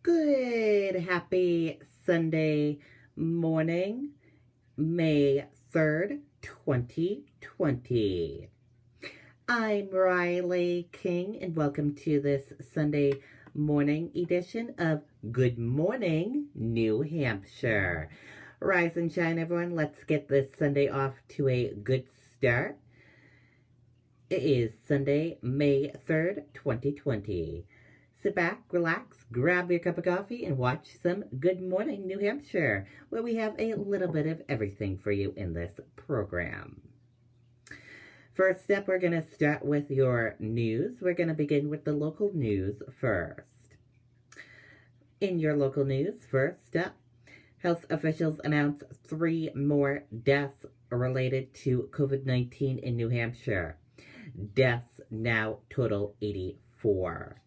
Good, happy Sunday morning, May 3rd, 2020. I'm Riley King, and welcome to this Sunday morning edition of Good Morning, New Hampshire. Rise and shine, everyone. Let's get this Sunday off to a good start. It is Sunday, May 3rd, 2020. Sit back, relax, grab your cup of coffee, and watch some Good Morning New Hampshire, where we have a little bit of everything for you in this program. First up, we're going to start with your news. We're going to begin with the local news first. In your local news, first up, health officials announced 3 more deaths related to COVID-19 in New Hampshire. Deaths now total 84.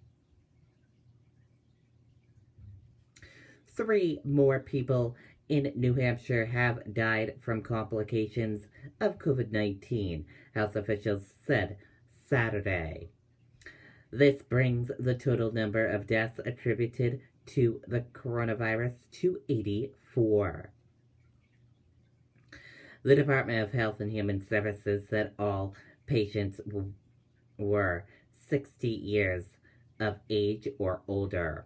3 more people in New Hampshire have died from complications of COVID-19, health officials said Saturday. This brings the total number of deaths attributed to the coronavirus to 84. The Department of Health and Human Services said all patients were 60 years of age or older.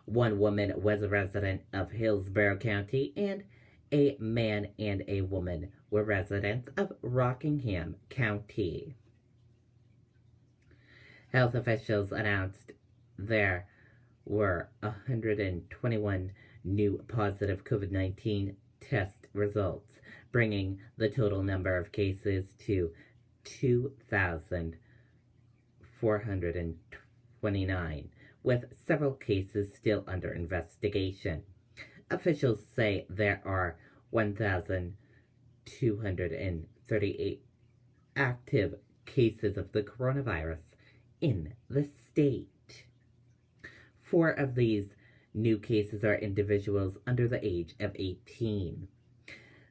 1 woman was a resident of Hillsborough County, and a man and a woman were residents of Rockingham County. Health officials announced there were 121 new positive COVID-19 test results, bringing the total number of cases to 2,429. with several cases still under investigation. Officials say there are 1,238 active cases of the coronavirus in the state. 4 of these new cases are individuals under the age of 18.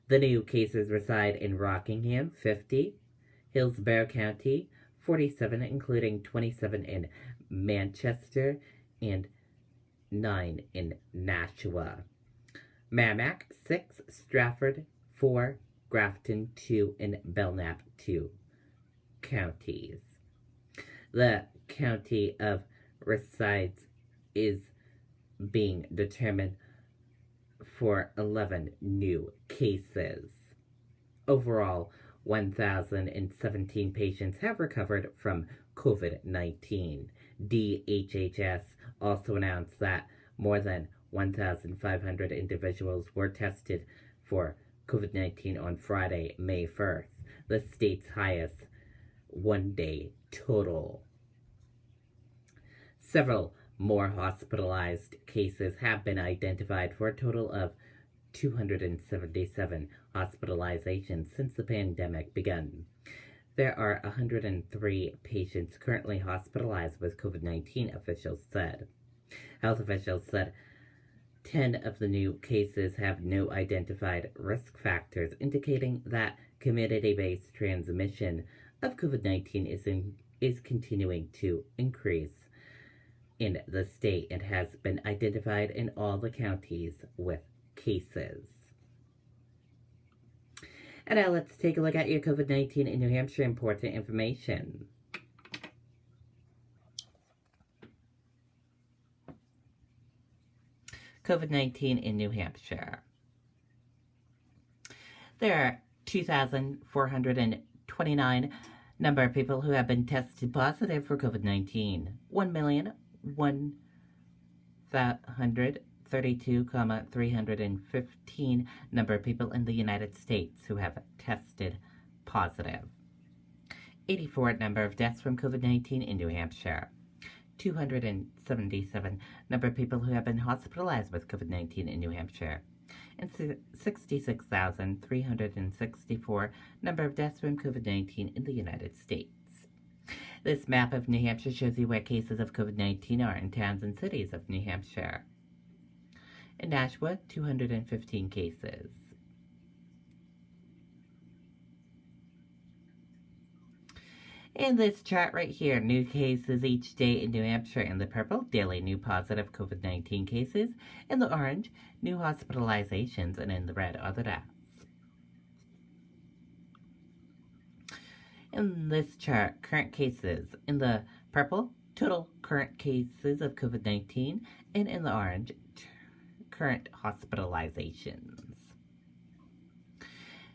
The new cases reside in Rockingham, 50, Hillsborough County, 47, including 27 in Manchester and 9 in Nashua. Merrimack, 6, Stratford, 4, Grafton, 2, and Belknap, 2 counties. The county of resides is being determined for 11 new cases. Overall, 1,017 patients have recovered from COVID-19. DHHS also announced that more than 1,500 individuals were tested for COVID-19 on Friday, May 1st, the state's highest one-day total. Several more hospitalized cases have been identified for a total of 277 hospitalizations since the pandemic began. There are 103 patients currently hospitalized with COVID-19, officials said. Health officials said 10 of the new cases have no identified risk factors, indicating that community-based transmission of COVID-19 is continuing to increase in the state and has been identified in all the counties with cases. And now let's take a look at your COVID-19 in New Hampshire important information. COVID-19 in New Hampshire. There are 2,429 number of people who have been tested positive for COVID-19. 1,132,315 number of people in the United States who have tested positive. 84 number of deaths from COVID-19 in New Hampshire. 277 number of people who have been hospitalized with COVID-19 in New Hampshire. And 66,364 number of deaths from COVID-19 in the United States. This map of New Hampshire shows you where cases of COVID-19 are in towns and cities of New Hampshire. In Nashua, 215 cases. In this chart right here, new cases each day in New Hampshire in the purple, daily new positive COVID-19 cases. In the orange, new hospitalizations, and in the red are the deaths. In this chart, current cases. In the purple, total current cases of COVID-19, and in the orange, current hospitalizations.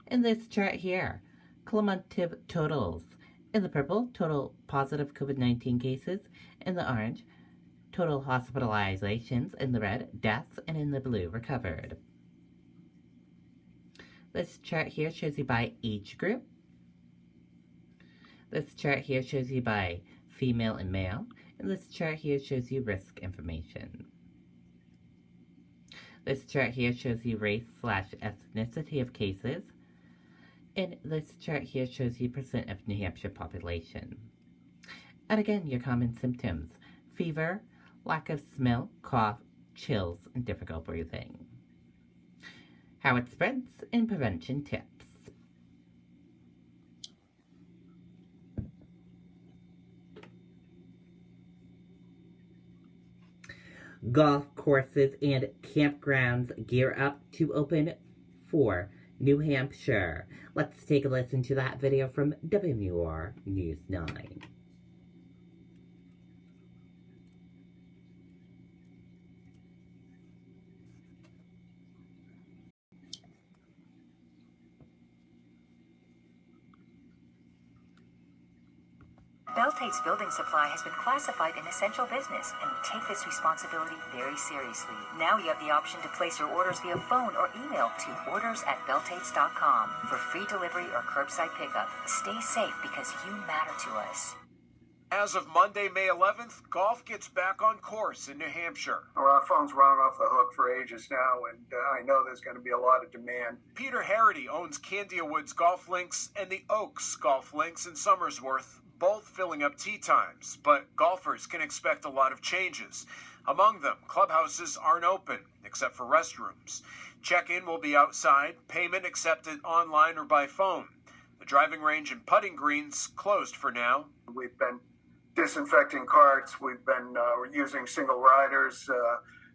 In this chart here, cumulative totals. In the purple, total positive COVID-19 cases. In the orange, total hospitalizations. In the red, deaths. And in the blue, recovered. This chart here shows you by age group. This chart here shows you by female and male. And this chart here shows you risk information. This chart here shows you race/ethnicity of cases. And this chart here shows you percent of New Hampshire population. And again, your common symptoms: fever, lack of smell, cough, chills, and difficult breathing. How it spreads and prevention tips. Golf courses and campgrounds gear up to open for New Hampshire. Let's take a listen to that video from WMUR News 9. Beltate's building supply has been classified an essential business, and we take this responsibility very seriously. Now you have the option to place your orders via phone or email to orders@beltates.com for free delivery or curbside pickup. Stay safe because you matter to us. As of Monday, May 11th, golf gets back on course in New Hampshire. Well, our phone's running off the hook for ages now, and I know there's going to be a lot of demand. Peter Harity owns Candia Woods Golf Links and the Oaks Golf Links in Somersworth, both filling up tee times, but golfers can expect a lot of changes. Among them, clubhouses aren't open, except for restrooms. Check-in will be outside, payment accepted online or by phone. The driving range and putting greens closed for now. We've been disinfecting carts, we've been using single riders,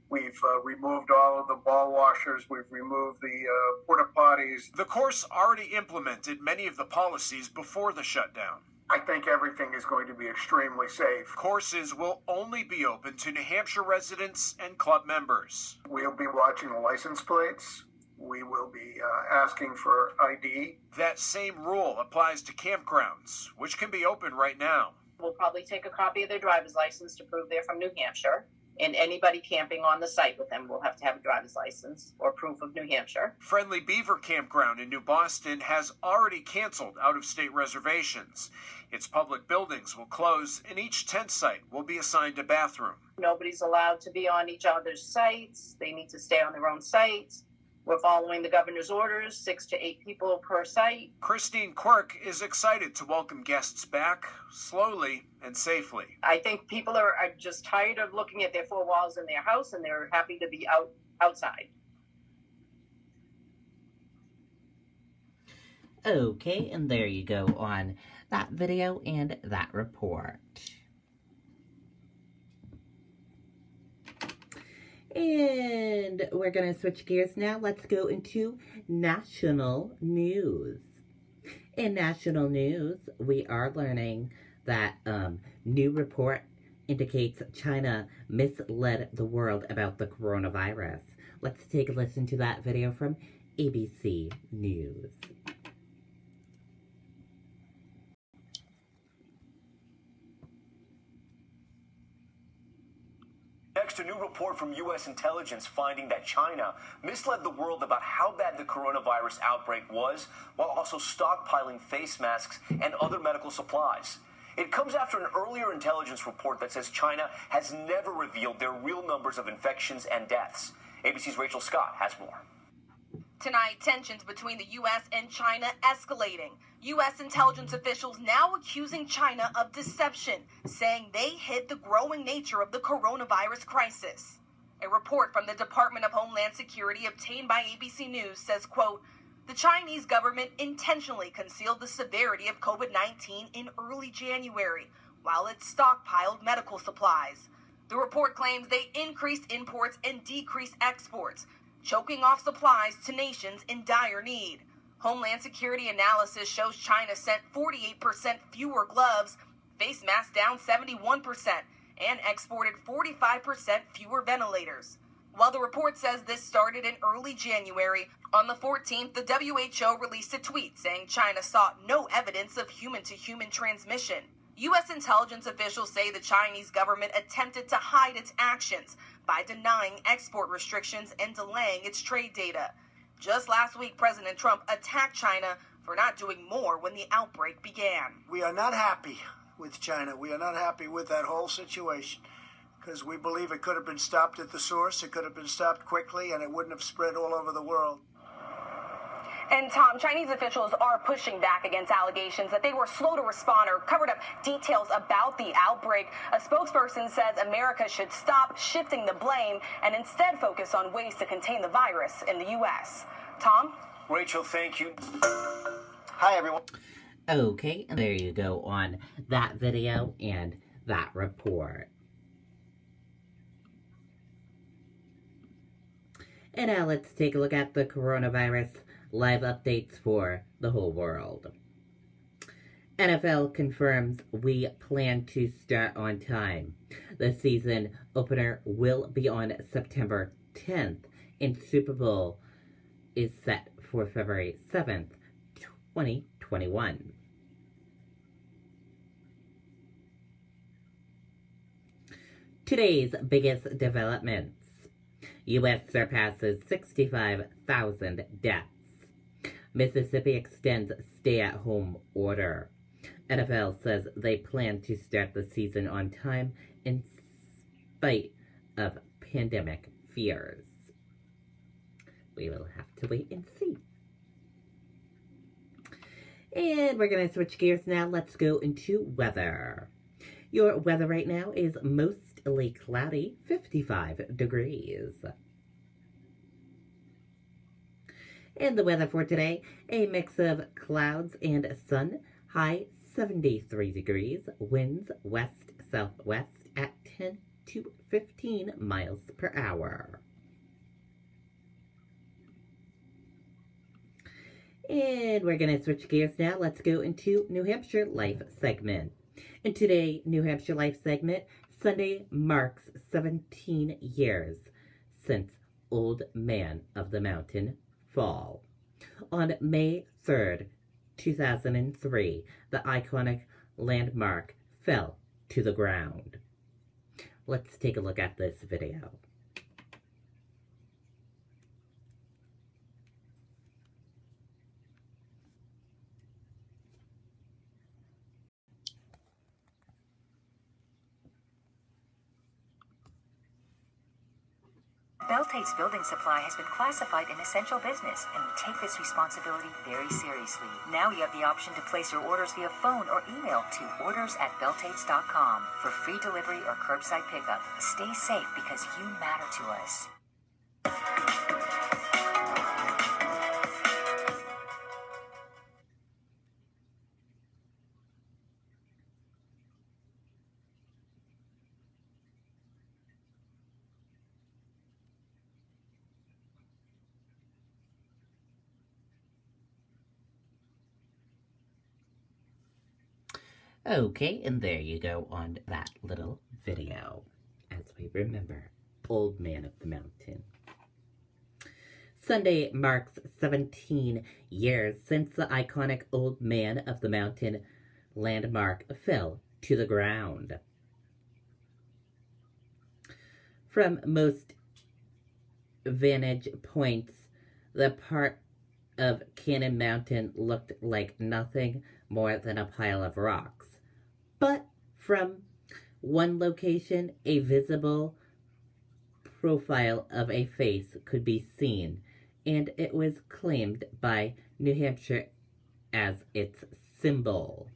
we've removed all of the ball washers, we've removed the porta potties. The course already implemented many of the policies before the shutdown. I think everything is going to be extremely safe. Courses will only be open to New Hampshire residents and club members. We'll be watching the license plates. We will be asking for ID. That same rule applies to campgrounds, which can be open right now. We'll probably take a copy of their driver's license to prove they're from New Hampshire. And anybody camping on the site with them will have to have a driver's license or proof of New Hampshire. Friendly Beaver Campground in New Boston has already canceled out-of-state reservations. Its public buildings will close, and each tent site will be assigned a bathroom. Nobody's allowed to be on each other's sites. They need to stay on their own sites. We're following the governor's orders, 6 to 8 people per site. Christine Quirk is excited to welcome guests back slowly and safely. I think people are just tired of looking at their four walls in their house, and they're happy to be outside. Okay, and there you go on that video and that report. And we're going to switch gears now. Let's go into national news. In national news, we are learning that new report indicates China misled the world about the coronavirus. Let's take a listen to that video from ABC News. Next, a new report from U.S. intelligence finding that China misled the world about how bad the coronavirus outbreak was, while also stockpiling face masks and other medical supplies. It comes after an earlier intelligence report that says China has never revealed their real numbers of infections and deaths. ABC's Rachel Scott has more. Tonight, tensions between the U.S. and China escalating. U.S. intelligence officials now accusing China of deception, saying they hid the growing nature of the coronavirus crisis. A report from the Department of Homeland Security obtained by ABC News says, quote, The Chinese government intentionally concealed the severity of COVID-19 in early January, while it stockpiled medical supplies. The report claims they increased imports and decreased exports, choking off supplies to nations in dire need. Homeland Security analysis shows China sent 48% fewer gloves, face masks down 71%, and exported 45% fewer ventilators. While the report says this started in early January, on the 14th, the WHO released a tweet saying China saw no evidence of human-to-human transmission. U.S. intelligence officials say the Chinese government attempted to hide its actions by denying export restrictions and delaying its trade data. Just last week, President Trump attacked China for not doing more when the outbreak began. We are not happy with China. We are not happy with that whole situation because we believe it could have been stopped at the source. It could have been stopped quickly and it wouldn't have spread all over the world. And Tom, Chinese officials are pushing back against allegations that they were slow to respond or covered up details about the outbreak. A spokesperson says America should stop shifting the blame and instead focus on ways to contain the virus in the U.S. Tom? Rachel, thank you. Hi, everyone. Okay, and there you go on that video and that report. And now let's take a look at the coronavirus live updates for the whole world. NFL confirms we plan to start on time. The season opener will be on September 10th, and Super Bowl is set for February 7th, 2021. Today's biggest developments. U.S. surpasses 65,000 deaths. Mississippi extends stay-at-home order. NFL says they plan to start the season on time in spite of pandemic fears. We will have to wait and see. And we're going to switch gears now. Let's go into weather. Your weather right now is mostly cloudy, 55 degrees. And the weather for today, a mix of clouds and sun, high 73 degrees, winds west-southwest at 10 to 15 miles per hour. And we're going to switch gears now. Let's go into New Hampshire Life segment. In today's New Hampshire Life segment, Sunday marks 17 years since Old Man of the Mountain fall. On May 3rd, 2003, the iconic landmark fell to the ground. Let's take a look at this video. Beltate's building supply has been classified an essential business, and we take this responsibility very seriously. Now you have the option to place your orders via phone or email to orders@beltates.com for free delivery or curbside pickup. Stay safe because you matter to us. Okay, and there you go on that little video, as we remember Old Man of the Mountain. Sunday marks 17 years since the iconic Old Man of the Mountain landmark fell to the ground. From most vantage points, the part of Cannon Mountain looked like nothing more than a pile of rocks. But from one location, a visible profile of a face could be seen, and it was claimed by New Hampshire as its symbol.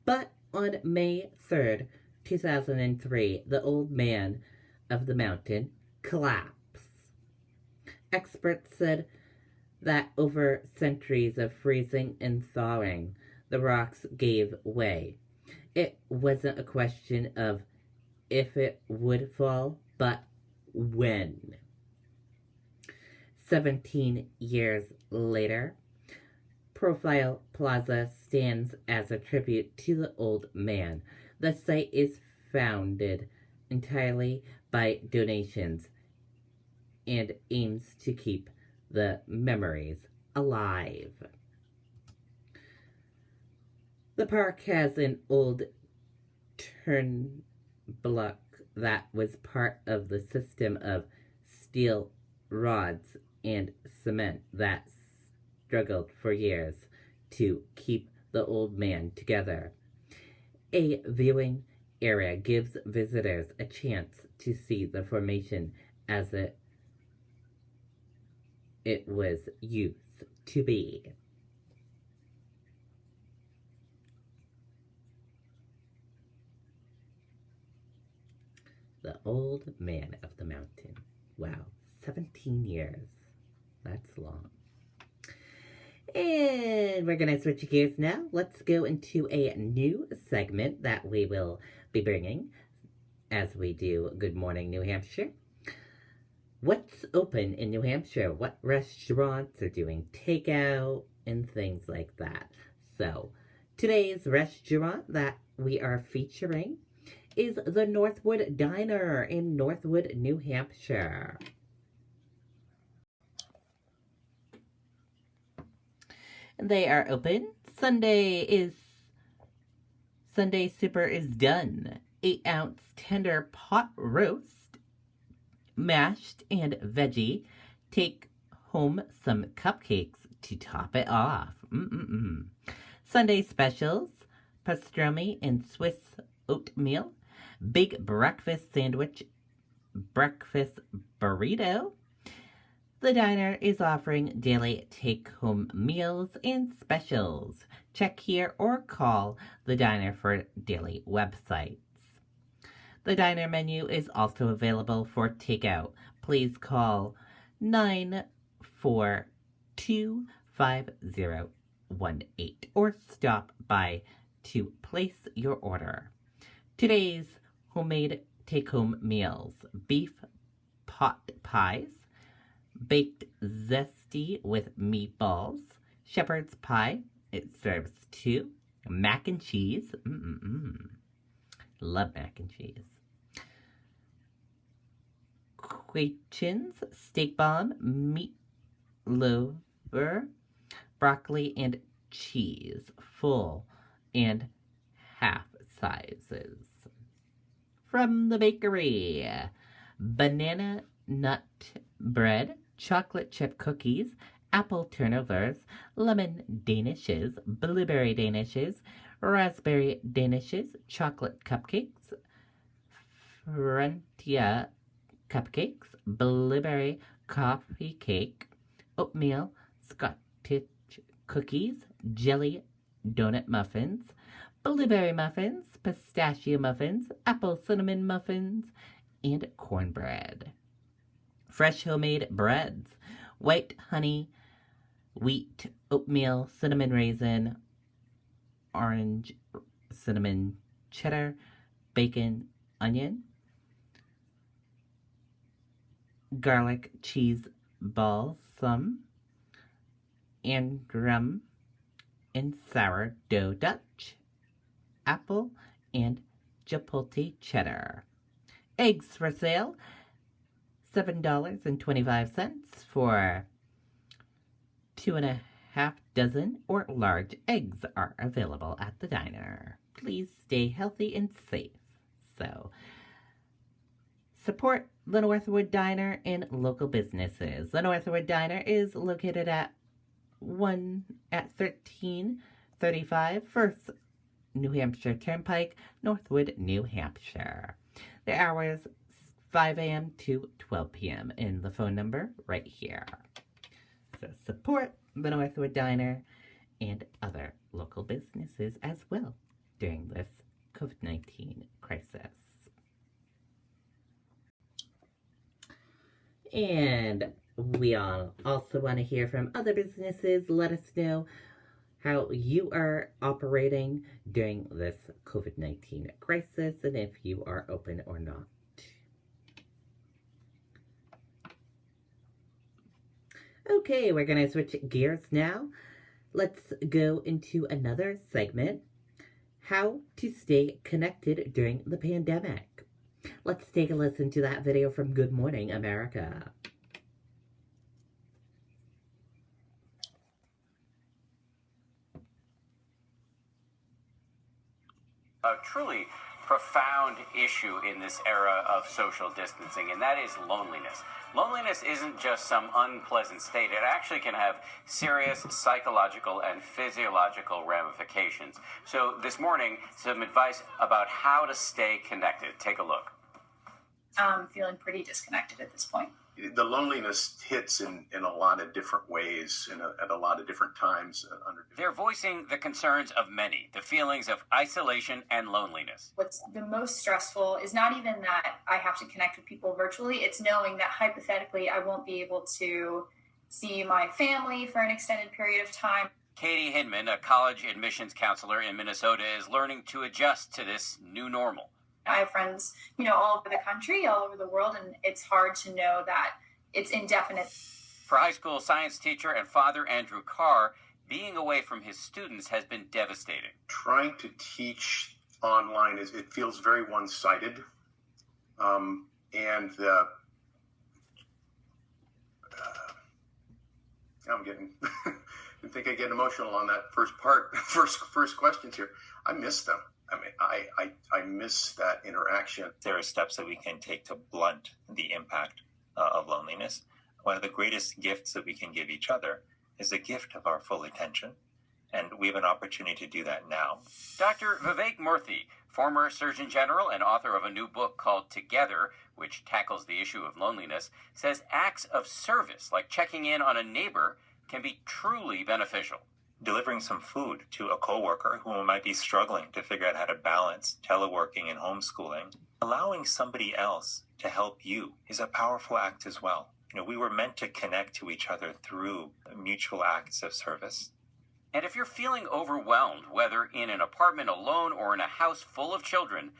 But on May 3rd, 2003, the Old Man of the Mountain collapsed. Experts said that over centuries of freezing and thawing, the rocks gave way. It wasn't a question of if it would fall, but when. 17 years later, Profile Plaza stands as a tribute to the old man. The site is founded entirely by donations and aims to keep the memories alive. The park has an old turnblock that was part of the system of steel rods and cement that struggled for years to keep the old man together. A viewing area gives visitors a chance to see the formation as it was used to be. The old man of the mountain. Wow, 17 years. That's long. And we're going to switch gears now. Let's go into a new segment that we will be bringing as we do Good Morning New Hampshire. What's open in New Hampshire? What restaurants are doing takeout and things like that. So today's restaurant that we are featuring is the Northwood Diner in Northwood, New Hampshire. They are open. Sunday super is done. 8-ounce tender pot roast, mashed and veggie. Take home some cupcakes to top it off. Sunday specials, pastrami and Swiss oatmeal, big breakfast sandwich, breakfast burrito. The diner is offering daily take-home meals and specials. Check here or call the diner for daily websites. The diner menu is also available for takeout. Please call 942-5018 or stop by to place your order. Today's homemade take-home meals: beef pot pies, baked zesty with meatballs, shepherd's pie, it serves 2, mac and cheese, love mac and cheese, Quachins, steak bomb, meat lover, broccoli and cheese, full and half sizes. From the bakery, banana nut bread, chocolate chip cookies, apple turnovers, lemon danishes, blueberry danishes, raspberry danishes, chocolate cupcakes, Frontia cupcakes, blueberry coffee cake, oatmeal Scottish cookies, jelly donut muffins, blueberry muffins, pistachio muffins, apple cinnamon muffins, and cornbread. Fresh homemade breads, white honey, wheat, oatmeal, cinnamon raisin, orange, cinnamon, cheddar, bacon, onion, garlic cheese balsam, Andrum, and sourdough Dutch, apple, and chipotle cheddar. Eggs for sale, $7.25 for 2.5 dozen or large eggs are available at the diner. Please stay healthy and safe. So, support the Northwood Diner and local businesses. The Northwood Diner is located at 1335 First New Hampshire Turnpike, Northwood, New Hampshire. The hours 5 a.m. to 12 p.m. and the phone number right here. So support the Northwood Diner and other local businesses as well during this COVID-19 crisis. And We all also want to hear from other businesses. Let us know how you are operating during this COVID-19 crisis and if you are open or not. Okay, we're going to switch gears now. Let's go into another segment, how to stay connected during the pandemic. Let's take a listen to that video from Good Morning America. A truly profound issue in this era of social distancing, and that is loneliness. Loneliness isn't just some unpleasant state. It actually can have serious psychological and physiological ramifications. So this morning, some advice about how to stay connected. Take a look. I'm feeling pretty disconnected at this point. The loneliness hits in a lot of different ways at a lot of different times. They're voicing the concerns of many, the feelings of isolation and loneliness. What's the most stressful is not even that I have to connect with people virtually. It's knowing that hypothetically I won't be able to see my family for an extended period of time. Katie Hinman, a college admissions counselor in Minnesota, is learning to adjust to this new normal. I have friends, all over the country, all over the world, and it's hard to know that it's indefinite. For high school science teacher and father Andrew Carr, being away from his students has been devastating. Trying to teach online it feels very one-sided, and I'm getting. I think I get emotional on that first questions here. I miss them. I mean, I miss that interaction. There are steps that we can take to blunt the impact of loneliness. One of the greatest gifts that we can give each other is the gift of our full attention. And we have an opportunity to do that now. Dr. Vivek Murthy, former Surgeon General and author of a new book called Together, which tackles the issue of loneliness, says acts of service, like checking in on a neighbor, can be truly beneficial. Delivering some food to a coworker who might be struggling to figure out how to balance teleworking and homeschooling, allowing somebody else to help you is a powerful act as well. We were meant to connect to each other through mutual acts of service. And if you're feeling overwhelmed, whether in an apartment alone or in a house full of children,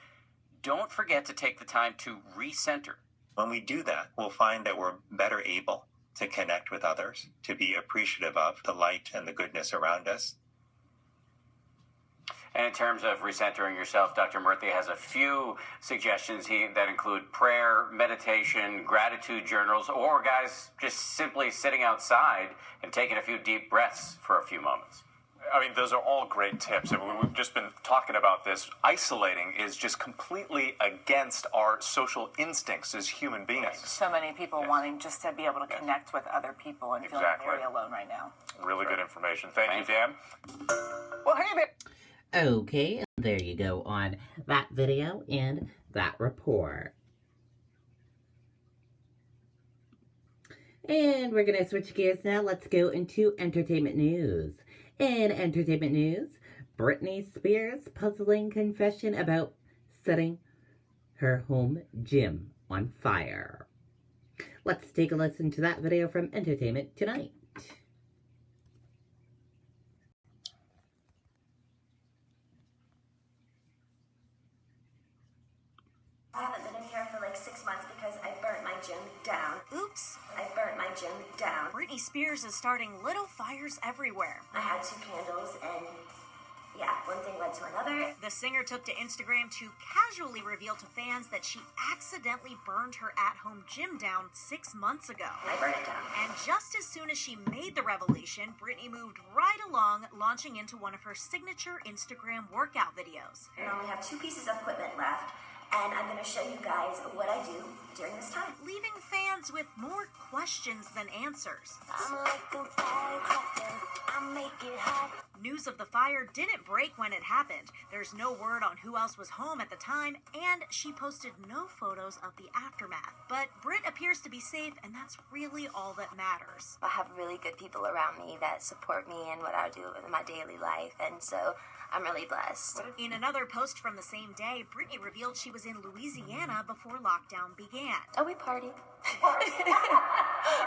don't forget to take the time to recenter. When we do that, we'll find that we're better able to connect with others, to be appreciative of the light and the goodness around us. And in terms of recentering yourself, Dr. Murthy has a few suggestions that include prayer, meditation, gratitude journals, or guys, just simply sitting outside and taking a few deep breaths for a few moments. I mean, those are all great tips. I mean, we've just been talking about this. Isolating is just completely against our social instincts as human beings. So many people wanting just to be able to connect with other people and feeling very alone right now. Really good information. Thank you, Dan. Well, hey there. Okay, there you go on that video and that report. And we're going to switch gears now. Let's go into entertainment news. In entertainment news, Britney Spears' puzzling confession about setting her home gym on fire. Let's take a listen to that video from Entertainment Tonight. I haven't been in here for like 6 months because I burnt my gym down. Oops. I burnt my gym down. Britney Spears is starting little fires everywhere. I had 2 candles and yeah, one thing led to another. The singer took to Instagram to casually reveal to fans that she accidentally burned her at-home gym down 6 months ago. I burned it down. And just as soon as she made the revelation, Britney moved right along, launching into one of her signature Instagram workout videos. I only have 2 pieces of equipment left, and I'm going to show you guys what I do during this time. Leaving fans with more questions than answers. I'm like a firecracker, I make it hot. News of the fire didn't break when it happened. There's no word on who else was home at the time, and she posted no photos of the aftermath. But Brit appears to be safe, and that's really all that matters. I have really good people around me that support me in what I do in my daily life, and so I'm really blessed. In another post from the same day, Britney revealed she was in Louisiana before lockdown began. Oh, we party.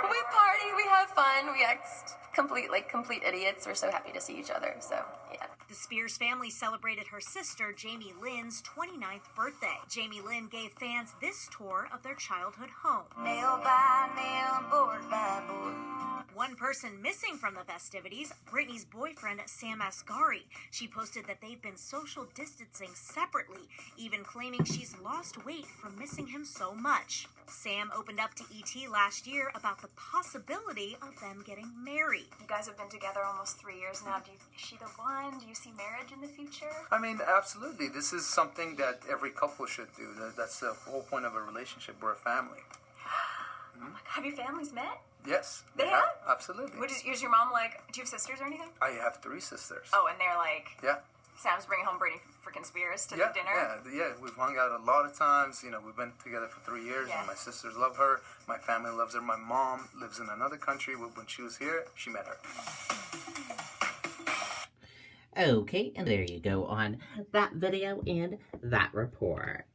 We party, we have fun, we act complete idiots. We're so happy to see each other, so yeah. The Spears family celebrated her sister Jamie Lynn's 29th birthday. Jamie Lynn gave fans this tour of their childhood home. Nail by nail, board by board. One person missing from the festivities, Britney's boyfriend, Sam Asghari. She posted that they've been social distancing separately, even claiming she's lost weight from missing him so much. Sam opened up to ET last year about the possibility of them getting married. You guys have been together almost 3 years now. Is she the one? Do you see marriage in the future? I mean, absolutely. This is something that every couple should do. That's the whole point of a relationship. We're a family. Oh my God. Have your families met? Yes. They have? Absolutely. Is your mom like, do you have sisters or anything? I have 3 sisters. Oh, and they're like... Yeah. Sam's bringing home Britney freaking Spears to the dinner? Yeah. We've hung out a lot of times. You know, we've been together for 3 years, and my sisters love her. My family loves her. My mom lives in another country. When she was here, she met her. Okay, and there you go on that video and that report.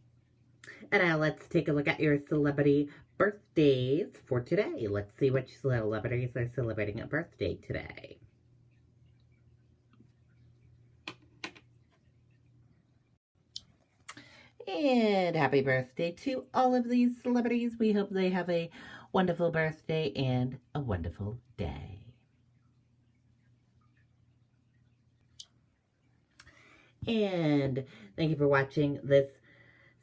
And now let's take a look at your celebrity birthdays for today. Let's see which celebrities are celebrating a birthday today. And happy birthday to all of these celebrities. We hope they have a wonderful birthday and a wonderful day. And thank you for watching this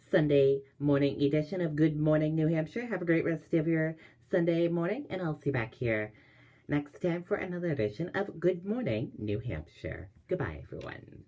Sunday morning edition of Good Morning New Hampshire. Have a great rest of your Sunday morning, and I'll see you back here next time for another edition of Good Morning New Hampshire. Goodbye, everyone.